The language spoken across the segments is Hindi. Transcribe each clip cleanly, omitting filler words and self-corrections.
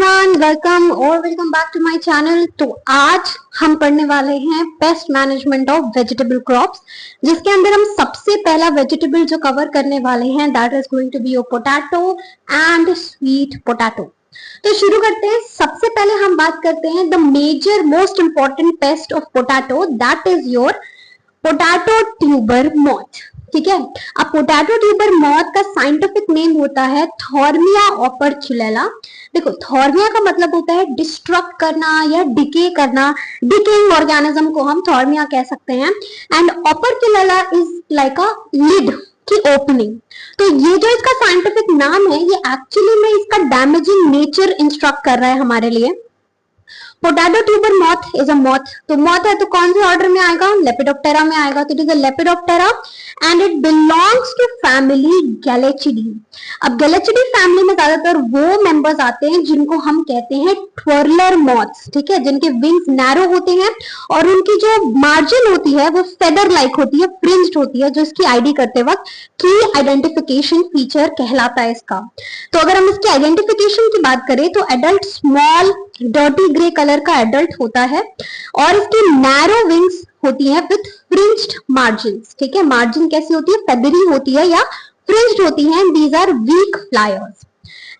Everyone, welcome back to my channel. तो आज हम पढ़ने वाले हैं pest management of vegetable crops, जिसके अंदर हम सबसे पहला वेजिटेबल जो कवर करने वाले हैं that is going to be your potato and sweet potato. तो शुरू करते हैं। सबसे पहले हम बात करते हैं the major most important pest of potato, that is your potato tuber moth. ठीक है, अब पोटैटो ट्यूबर मॉथ का साइंटिफिक नेम होता है थॉर्मिया ओपर्चुलेला। देखो, थॉर्मिया का मतलब होता है डिस्ट्रक्ट करना या डिके करना, डिकेइंग ऑर्गेनिज्म को हम थॉर्मिया कह सकते हैं। And operculella is like a lid की ओपनिंग। तो ये जो इसका साइंटिफिक नाम है, ये एक्चुअली में इसका डैमेजिंग नेचर इंस्ट्रक्ट कर रहा है हमारे लिए। Potato tuber moth is a moth. तो मॉथ है तो कौन से ऑर्डर में आएगा? लेपिडोप्टेरा में आएगा। तो it is a Lepidoptera and it belongs to family Gelechiidae. अब गैलेचिडी फैमिली में ज्यादातर वो मेंबर्स आते हैं जिनको हम कहते हैं ट्वर्लर मॉथ्स। ठीक है, जिनके विंग्स नैरो होते हैं और उनकी जो मार्जिन होती है वो फेदर लाइक होती है, फ्रिंज्ड होती है, जो इसकी आईडी करते वक्त की आइडेंटिफिकेशन फीचर कहलाता है इसका। तो अगर हम इसकी आइडेंटिफिकेशन की बात करें तो adult small dirty grey colour का एडल्ट होता है और इसकी नैरो विंग्स होती है विथ फ्रिंज्ड मार्जिन्स। ठीक है, मार्जिन कैसी होती है? फेदरी होती है या फ्रिंज्ड होती है। These are weak flyers.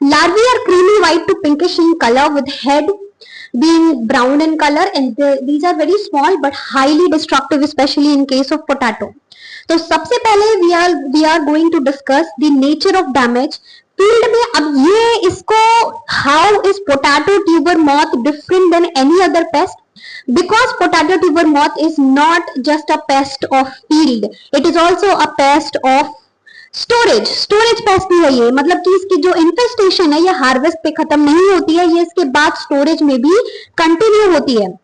Larvae are creamy white to pinkish in color with head being brown in color and these are very small but highly destructive, especially in case of potato. तो सबसे पहले we are going to discuss the nature of damage field में। अब ये इसको how is potato tuber moth different than any other pest? Because potato tuber moth is not just a pest of field, it is also a pest of storage paste भी है ये। मतलब कि इसकी जो इन्फेस्टेशन है ये हार्वेस्ट पे खत्म नहीं होती है, ये इसके बाद स्टोरेज में भी कंटिन्यू होती है।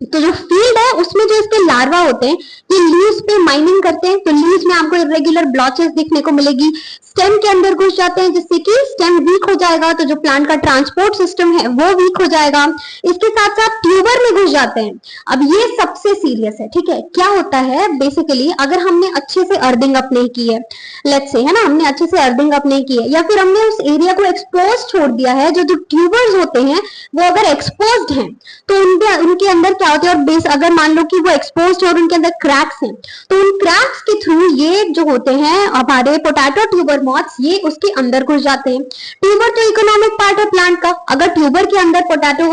तो जो फील्ड है उसमें जो इसके लार्वा होते हैं ये लीव्स पे माइनिंग करते हैं। तो लीव्स में आपको इरेगुलर ब्लॉचेस दिखने को मिलेगी, स्टेम के अंदर घुस जाते हैं जिससे कि स्टेम वीक हो जाएगा, तो जो प्लांट का ट्रांसपोर्ट सिस्टम है वो वीक हो जाएगा। इसके साथ साथ ट्यूबर में घुस जाते हैं। अब ये सबसे सीरियस है। ठीक है, क्या होता है बेसिकली, अगर हमने अच्छे से अर्थिंग अप नहीं की है, लेट्स से, है ना, हमने अच्छे से अर्थिंग अप नहीं की है या फिर हमने उस एरिया को एक्सपोज छोड़ दिया है, जो ट्यूबर्स होते हैं वो अगर एक्सपोज्ड हैं तो उनके अंदर क्या होता है, और बेस अगर मान लो कि वो एक्सपोज्ड और उनके अंदर क्रैक्स हैं, तो उन क्रैक्स के थ्रू ये जो होते हैं हमारे पोटैटो ट्यूबर मॉथ्स, ये उसके अंदर घुस जाते हैं। ट्यूबर तो इकोनॉमिक पार्ट है प्लांट का। अगर ट्यूबर के अंदर पोटैटो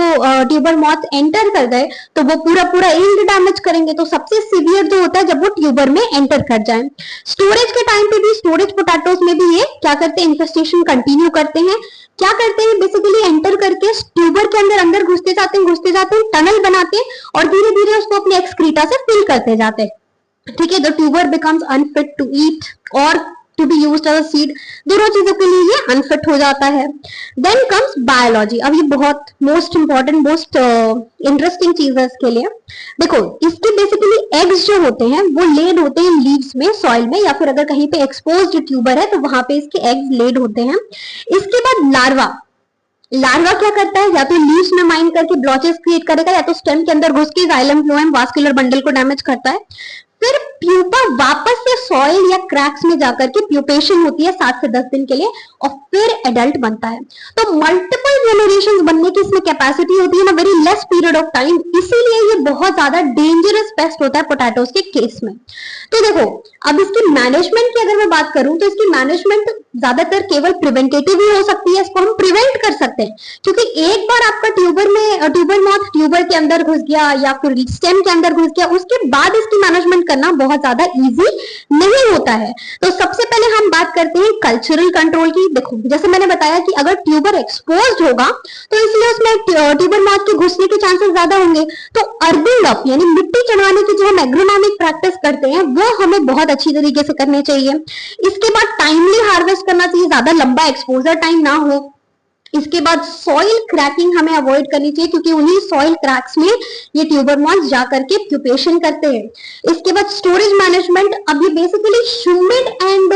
ट्यूबर मॉथ एंटर कर गए तो वो पूरा यील्ड डैमेज करेंगे। तो सबसे सीवियर जो होता है जब वो ट्यूबर में एंटर कर जाए। स्टोरेज के टाइम पे भी, स्टोरेज पोटैटोस में भी ये क्या करते हैं, इन्फेस्टेशन कंटिन्यू करते हैं। क्या करते हैं, बेसिकली एंटर करके ट्यूबर के अंदर घुसते जाते हैं, टनल बनाते हैं और धीरे धीरे उसको अपने एक्सक्रीटा से फिल करते जाते हैं। ठीक है, the tuber becomes unfit to eat और to be used as a seed. दोनों चीजों के लिए ये अनफिट हो जाता है। Then comes biology. अब ये बहुत मोस्ट इंपॉर्टेंट, मोस्ट इंटरेस्टिंग चीज है इसके लिए। देखो, इसके बेसिकली एग्स जो होते हैं वो लेड होते हैं लीव्स में, सॉइल में, या फिर अगर कहीं पे एक्सपोज्ड ट्यूबर है तो वहां पे इसके एग्स लेड होते हैं। इसके बाद लार्वा क्या करता है, या तो लीव्स में माइन करके ब्लॉचेस क्रिएट करेगा या तो स्टेम के अंदर घुस के जाइलम फ्लोएम वास्कुलर बंडल को डैमेज करता है। फिर प्यूपा वापस से सॉइल या क्रैक्स में जाकर के प्यूपेशन होती है 7 से 10 दिन के लिए और फिर एडल्ट बनता है। तो मल्टीपल जेनरेशंस बनने की इसमें कैपेसिटी होती है ना, very less period of time. इसीलिए ये बहुत ज्यादा डेंजरस पेस्ट होता है पोटैटोस के केस में। तो देखो, अब इसकी मैनेजमेंट की अगर मैं बात करूं तो इसकी मैनेजमेंट ज्यादातर केवल प्रिवेंटेटिव ही हो सकती है। इसको हम प्रिवेंट कर सकते हैं क्योंकि एक बार आपका ट्यूबर मॉथ ट्यूबर के अंदर घुस गया या फिर स्टेम के अंदर घुस गया, उसके बाद इसकी मैनेजमेंट करना बहुत ज्यादा इजी नहीं होता है। तो सबसे पहले हम बात करते हैं कल्चरल कंट्रोल की। देखो, जैसे मैंने बताया कि अगर ट्यूबर एक्सपोज्ड होगा तो इसलिए उसमें ट्यूबर मॉथ के घुसने के चांसेस ज्यादा होंगे। तो अर्थिंग अप यानी मिट्टी चढ़ाने की जो हम एग्रोनॉमिक प्रैक्टिस करते हैं वो हमें बहुत अच्छी तरीके से करनी चाहिए। इसके बाद टाइमली हार्वेस्ट करना चाहिए, ज्यादा लंबा एक्सपोजर टाइम ना हो। इसके बाद सॉइल क्रैकिंग हमें अवॉइड करनी चाहिए क्योंकि उन्हीं सॉइल क्रैक्स में ये ट्यूबर मॉथ्स जाकर के प्यूपेशन करते हैं। इसके बाद स्टोरेज मैनेजमेंट। अब ये basically humid and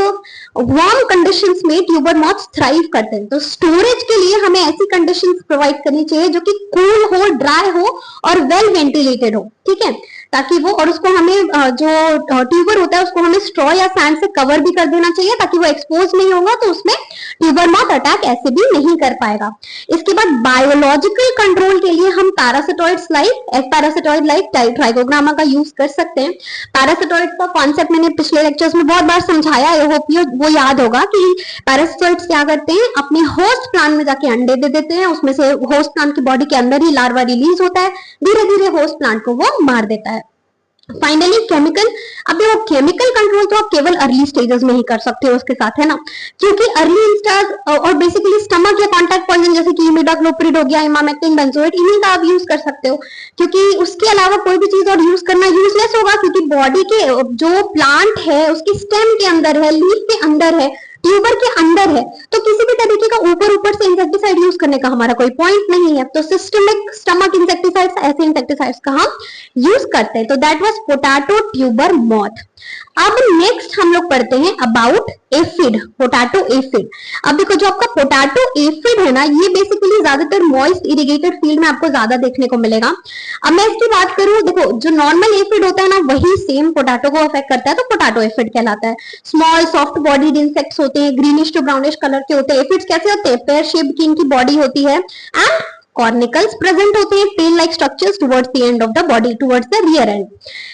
warm conditions में ट्यूबर मॉथ्स थ्राइव करते हैं। तो स्टोरेज के लिए हमें ऐसी कंडीशंस प्रोवाइड करनी चाहिए जो कि कूल हो, ड्राई हो और वेल वेंटिलेटेड हो। ठीक है, ताकि वो, और उसको हमें जो ट्यूबर होता है उसको हमें स्ट्रॉ या सैंड से कवर भी कर देना चाहिए ताकि वो एक्सपोज नहीं होगा, तो उसमें ट्यूबर मॉथ अटैक ऐसे भी नहीं कर पाएगा। इसके बाद बायोलॉजिकल कंट्रोल के लिए हम पैरासिटॉइड लाइक ट्राइकोग्रामा का यूज कर सकते हैं। पैरासिटॉइड का कॉन्सेप्ट मैंने पिछले लेक्चर्स में बहुत बार समझाया, आई होप यू वो याद होगा कि पैरासिटॉइड्स क्या करते हैं, अपने होस्ट प्लांट में जाके अंडे दे देते हैं, उसमें से होस्ट प्लांट की बॉडी के अंदर ही लार्वा रिलीज होता है, धीरे धीरे होस्ट प्लांट को वो मार देता है। फाइनली केमिकल, अब देखो केमिकल कंट्रोल तो आप केवल अर्ली स्टेजेस में ही कर सकते हो उसके साथ, है ना, क्योंकि अर्ली इंस्टाज और बेसिकली स्टमक या कॉन्टैक्ट पॉइजन जैसे कि इमिडाक्लोप्रिड हो गया, इमामेक्टिन, बेंजोएट, इन्हीं का आप यूज कर सकते हो, क्योंकि उसके अलावा कोई भी चीज और यूज करना यूजलेस होगा, क्योंकि बॉडी के जो प्लांट है उसकी स्टेम के अंदर है, लीफ के अंदर है, ट्यूबर के अंदर है, तो किसी भी तरीके का ऊपर से इंसेक्टिसाइड यूज करने का हमारा कोई पॉइंट नहीं है। तो सिस्टमिक स्टमक इंसेक्टिसाइड्स, ऐसे इंसेक्टिसाइड्स का हम यूज करते हैं। तो that was potato tuber moth. अब नेक्स्ट हम लोग पढ़ते हैं अबाउट एफिड, पोटैटो एफिड। अब देखो जो आपका पोटैटो एफिड है ना, ये बेसिकली ज्यादातर मॉइस्ट इरिगेटेड फील्ड में आपको ज्यादा देखने को मिलेगा। अब मैं इसकी बात करूं, देखो जो नॉर्मल एफिड होता है ना वही सेम पोटैटो को अफेक्ट करता है, तो पोटैटो एफिड कहलाता है। स्मॉल सॉफ्ट बॉडीड इंसेक्ट्स होते हैं, ग्रीनिश टू ब्राउनिश कलर के होते हैं। एफिड्स कैसे होते हैं, पेयर शेप्ड की इनकी बॉडी होती है एंड कॉर्निकल्स प्रेजेंट होते हैं, tail like structures towards the end of the body, towards the rear end.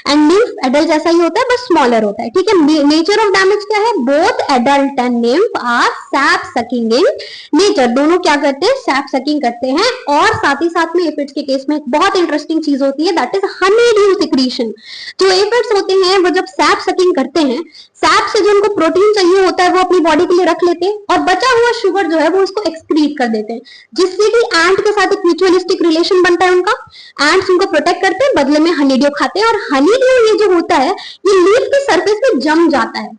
And nymph adult जैसा ही होता है बस स्मॉलर होता है, ठीक है। नेचर ऑफ डैमेज क्या है, both adult and nymph are sap sucking in nature, दोनों क्या करते हैं, सैप सकिंग करते हैं। और साथ ही साथ में एफिड्स के केस में एक बहुत इंटरेस्टिंग चीज होती है, that is Honey due secretion. जो एफिड्स होते हैं वो जब सैप सकिंग करते हैं, सैप से जो उनको प्रोटीन चाहिए होता है वो अपनी बॉडी के लिए रख लेते हैं, और बचा हुआ शुगर जो है वो उसको एक्सक्रीट कर देते हैं, जिससे कि एंट के साथ एक म्यूचुअलिस्टिक रिलेशन बनता है उनका। एंट्स उनको प्रोटेक्ट करते हैं, बदले में हनी ड्यू खाते हैं, और हनी ड्यू ये जो होता है ये लीफ के सरफेस पे जम जाता है,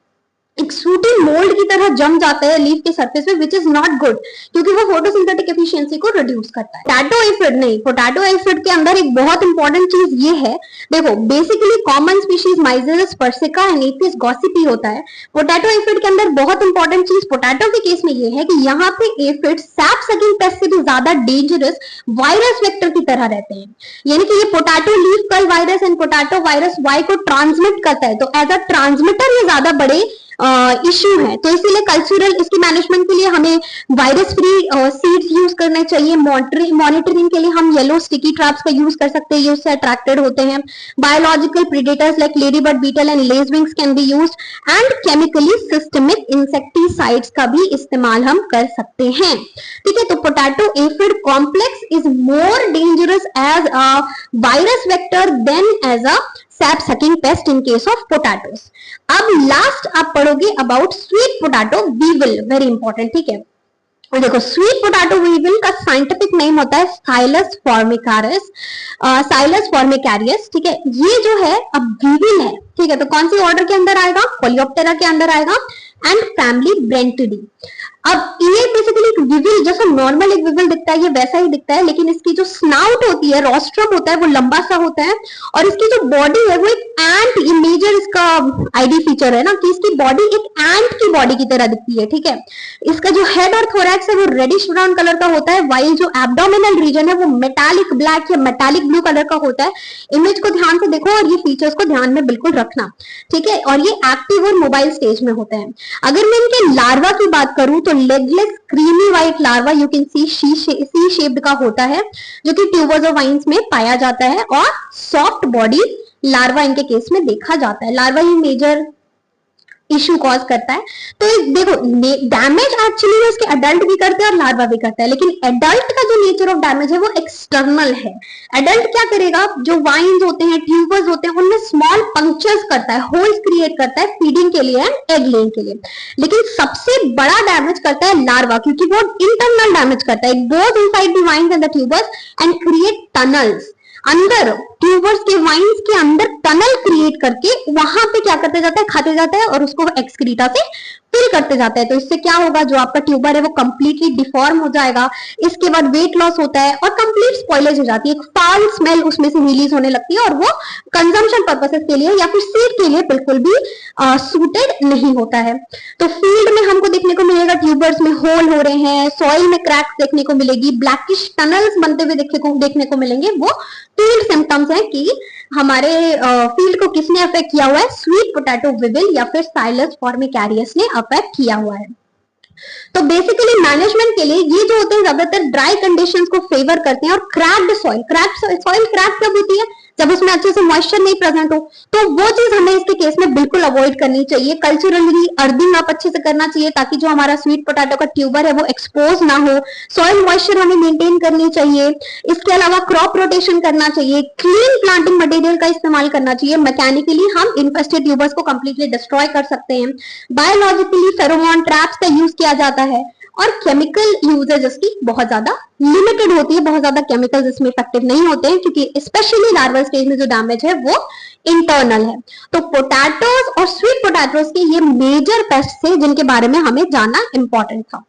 एक सूटी मोल्ड की तरह जम जाता है लीफ के सरफेस पे, विच इज नॉट गुड, क्योंकि वो फोटोसिंथेटिक एफिशिएंसी को रिड्यूस करता है। पोटैटो एफिड नहीं, पोटैटो एफिड के अंदर एक बहुत इंपॉर्टेंट चीज ये है, देखो basically common species Myzus persicae and Aphis gossypii होता है। पोटैटो एफिड के अंदर बहुत इंपॉर्टेंट चीज पोटैटो के केस में ये है कि यहाँ पे एफिड सैप सकिंग पेस्ट से भी ज्यादा डेंजरस वायरस वेक्टर की तरह रहते हैं, यानी कि ये potato leaf curl virus and potato virus Y को ट्रांसमिट करता है, तो एज अ ट्रांसमिटर ये ज्यादा बड़े इश्यू है। तो इसीलिए कल्चरल इसकी मैनेजमेंट के लिए हमें वायरस फ्री सीड्स यूज करने चाहिए। मॉनिटरिंग के लिए हम येलो स्टिकी ट्रैप्स का यूज कर सकते हैं, ये उससे अट्रैक्टेड होते हैं। Biological predators like ladybird beetle and lacewings can be used, and chemically systemic insecticides का भी इस्तेमाल हम कर सकते हैं, ठीक है। तो potato aphid complex is more dangerous as a virus vector than as a sap sucking pest in case of potatoes. अब लास्ट आप पढ़ोगे about sweet potato weevil, very important, ठीक है। और देखो स्वीट पोटैटो वीविल का साइंटिफिक नेम होता है साइलस फॉर्मिकारिस, साइलस फॉर्मिकारियस, ठीक है। ये जो है अब वीविल है, ठीक है, तो कौन सी ऑर्डर के अंदर आएगा, कोलियोप्टेरा के अंदर आएगा एंड फैमिली ब्रेंटिडी। अब ये बेसिकली विविल जैसा नॉर्मल एक विविल दिखता है ये वैसा ही दिखता है, लेकिन इसकी जो स्नाउट होती है, रोस्ट्रम होता है, वो लंबा सा होता है, और इसकी जो बॉडी है वो एक एंट, ये मेजर इसका आईडी फीचर है ना कि इसकी बॉडी एक एंट की बॉडी की तरह दिखती है, ठीक है। इसका जो हेड और थोरैक्स है वो रेडिश ब्राउन कलर का होता है, वाइल जो एब्डोमिनल रीजन है वो मेटालिक ब्लैक या मेटालिक ब्लू कलर का होता है। इमेज को ध्यान से देखो और ये फीचर्स को ध्यान में बिल्कुल रखना, ठीक है। और ये एक्टिव और मोबाइल स्टेज में होते हैं। अगर मैं इनके लार्वा की बात करूं तो legless creamy white larva you can see C shaped का होता है, जो कि ट्यूबर्स और वाइन्स में पाया जाता है, और सॉफ्ट बॉडी लार्वा इनके केस में देखा जाता है। लार्वा ही मेजर इश्यू कॉज करता है। तो देखो डैमेज एक्चुअली इसके अडल्ट भी करते हैं और लार्वा भी करता है, लेकिन एडल्ट का जो नेचर ऑफ डैमेज है वो एक्सटर्नल है। एडल्ट क्या करेगा, जो वाइन्स होते हैं, ट्यूबर्स होते हैं, उनमें स्मॉल पंक्चर्स करता है, होल्स क्रिएट करता है फीडिंग के लिए एंड एग लेइंग के लिए। लेकिन सबसे बड़ा डैमेज करता है लार्वा, क्योंकि वो इंटरनल डैमेज करता है, it goes inside the vines and the tubers and create tunnels. अंदर ट्यूबर्स के वाइन्स के अंदर टनल क्रिएट करके वहां पे क्या करते जाता है, खाते जाता है और उसको एक्सक्रीटा से फिल करते जाता है। तो इससे क्या होगा, जो आपका ट्यूबर है वो कंप्लीटली डिफॉर्म हो जाएगा। इसके बाद वेट लॉस होता है और कंप्लीट स्पॉइलेज हो जाती है, एक फाउल स्मेल उसमें से रिलीज होने लगती है, और वो कंजम्पशन पर्पसेस के लिए या फिर सीड के लिए बिल्कुल भी सूटेड नहीं होता है। तो फील्ड में हमको देखने को मिलेगा ट्यूबर्स में होल हो रहे हैं, सॉइल में क्रैक्स देखने को मिलेगी, ब्लैकिश टनल्स बनते हुए देखने को मिलेंगे, वो फील्ड सिम्टम्स है कि हमारे फील्ड को किसने अफेक्ट किया हुआ है, स्वीट पोटैटो विविल या फिर साइलस फॉर्मिकैरियस ने अफेक्ट किया हुआ है। तो बेसिकली मैनेजमेंट के लिए ये जो होते हैं ज्यादातर ड्राई कंडीशंस को फेवर करते हैं और क्रैक्ड सॉइल क्रैक कब होती है, जब उसमें अच्छे से मॉइस्चर नहीं प्रेजेंट हो, तो वो चीज हमें इसके केस में बिल्कुल अवॉइड करनी चाहिए। कल्चरली अर्थिंग आप अच्छे से करना चाहिए ताकि जो हमारा स्वीट पोटैटो का ट्यूबर है वो एक्सपोज ना हो, सॉइल मॉइस्चर हमें मेंटेन करनी चाहिए। इसके अलावा क्रॉप रोटेशन करना चाहिए, क्लीन प्लांटिंग मटेरियल का इस्तेमाल करना चाहिए। मैकेनिकली हम इन्फेस्टेड ट्यूबर्स को कंप्लीटली डिस्ट्रॉय कर सकते हैं। बायोलॉजिकली फेरोमोन ट्रैप्स का यूज किया जाता है और केमिकल यूजेज इसकी बहुत ज्यादा लिमिटेड होती है, बहुत ज्यादा केमिकल्स इसमें इफेक्टिव नहीं होते हैं क्योंकि स्पेशली लार्वल स्टेज में जो डैमेज है वो इंटरनल है। तो पोटैटोज और स्वीट पोटैटोज के ये मेजर पेस्ट थे जिनके बारे में हमें जानना इंपॉर्टेंट था।